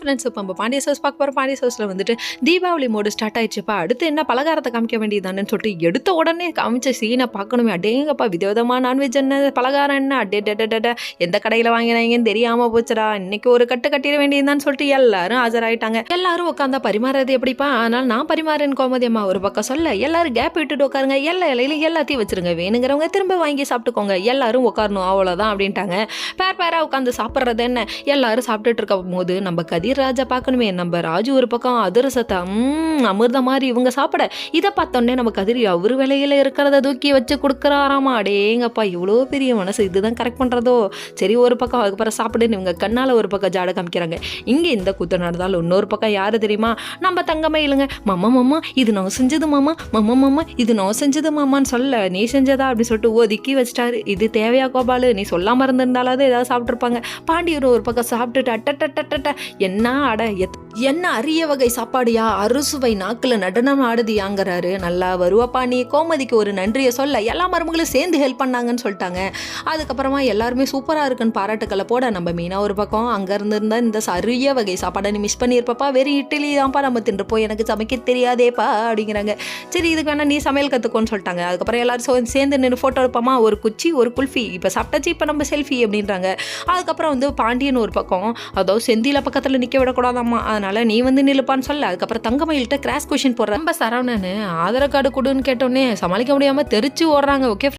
Friends, இப்போ நம்ம Pandya sous பார்க்க போகிறோம். பாண்டிய சோஸில் வந்துட்டு தீபாவளி மோடு ஸ்டார்ட் ஆயிடுச்சுப்பா. அடுத்து என்ன பலகாரத்தை காமிக்க வேண்டியதானேன்னு சொல்லிட்டு எடுத்த உடனே காமிச்ச சீனை பார்க்கணுமே. அடேங்கப்பா, விதவிதமாக நான்வெஜ் என்ன, பலகாரம் என்ன, அடே எந்த கடையில் வாங்கினாங்கன்னு தெரியாமல் போச்சுடா. இன்னைக்கு ஒரு கட்டு கட்டிட வேண்டியதுதான்னு சொல்லிட்டு எல்லாரும் ஆஜராயிட்டாங்க. எல்லாரும் உட்காந்தா பரிமாறது எப்படிப்பா? ஆனால் நான் பரிமாறேன்னு கோமதி அம்மா ஒரு பக்கம் சொல்ல, எல்லாரும் கேப் விட்டுட்டு உட்காருங்க, எல்லா இலையிலும் எல்லாத்தையும் வச்சிருங்க, வேணுங்கிறவங்க திரும்ப வாங்கி சாப்பிட்டுக்கோங்க, எல்லாரும் உட்காரணும் அவ்வளோதான் அப்படின்ட்டாங்க. பேரா உட்காந்து சாப்பிட்றது என்ன, எல்லாரும் சாப்பிட்டுட்டு இருக்க போது நம்ம கதிர் ராஜா பார்க்கணுமே. நம்ம ராஜு ஒரு பக்கம் அதிரசத்தை அமிர்த மாதிரி இவங்க சாப்பிட, இதை பார்த்தோன்னே நம்ம கதிரி அவர் விலையில இருக்கிறத தூக்கி வச்சு கொடுக்குறாராமா. அடேங்கப்பா, இவ்வளோ பெரிய மனசு, இதுதான் கரெக்ட் பண்ணுறதோ. சரி, ஒரு பக்கம் அதுக்கப்புறம் சாப்பிடுன்னு இவங்க கண்ணால் ஒரு பக்கம் ஜாட காமிக்கிறாங்க. இங்கே இந்த கூத்து நடந்தாலும் இன்னொரு பக்கம் யாரு தெரியுமா? நம்ம தங்கமே இல்லைங்க. மாமா இது நான் செஞ்சது மாமா இது நான் செஞ்சது மாமான்னு சொல்ல, நீ செஞ்சதா அப்படின்னு சொல்லிட்டு ஒதுக்கி வச்சிட்டாரு. இது தேவையா கோபாலு? நீ சொல்லாம இருந்திருந்தாலாவது ஏதாவது சாப்பிட்ருப்பாங்க. பாண்டியர் ஒரு பக்கம் சாப்பிட்டுட்டு அட்டட்ட என்ன என்ன அரிய வகை சாப்பாடியா, அறுசுவை நாக்குல நடனம் ஆடுதியாங்கிறாரு. நல்லா வருவாப்பா நீ. கோமதிக்கு ஒரு நன்றியை சொல்ல எல்லா மருமகளும் சேர்ந்து ஹெல்ப் பண்ணாங்கன்னு சொல்லிட்டாங்க. அதுக்கப்புறமா எல்லாருமே சூப்பராக இருக்குன்னு பாராட்டுக்களை போட, நம்ம மீனா ஒரு பக்கம் அங்கே இருந்திருந்தா இந்த அரிய வகை சாப்பாடை நீ மிஸ் பண்ணியிருப்பப்பா, வெறும் இட்லி தான்ப்பா நம்ம தின்றுப்போம், எனக்கு சமைக்க தெரியாதேப்பா அப்படிங்கிறாங்க. சரி, இதுக்கு வேணா நீ சமையல் கற்றுக்கோன்னு சொல்லிட்டாங்க. அதுக்கப்புறம் எல்லாரும் சேர்ந்து நின்று ஃபோட்டோ எடுப்போமா, ஒரு குச்சி ஒரு குல்ஃபி, இப்போ சாப்பிட்டாச்சு, இப்போ நம்ம செல்ஃபி அப்படின்றாங்க. அதுக்கப்புறம் வந்து பாண்டியன் ஒரு பக்கம், அதாவது செந்தில பக்கத்தில் நிற்க விடக்கூடாதாம்மா, அதனால நீ வந்து நிலுப்பான்னு சொல்ல. அதுக்கப்புறம் தங்கமயில்கிட்ட கிராஸ் கொஷின் போடுற நம்ம சரவணன் ஆதார் கார்டு கொடுன்னு கேட்டோன்னே சமாளிக்க முடியாமல் தெரிச்சு ஓடுறாங்க. ஓகே.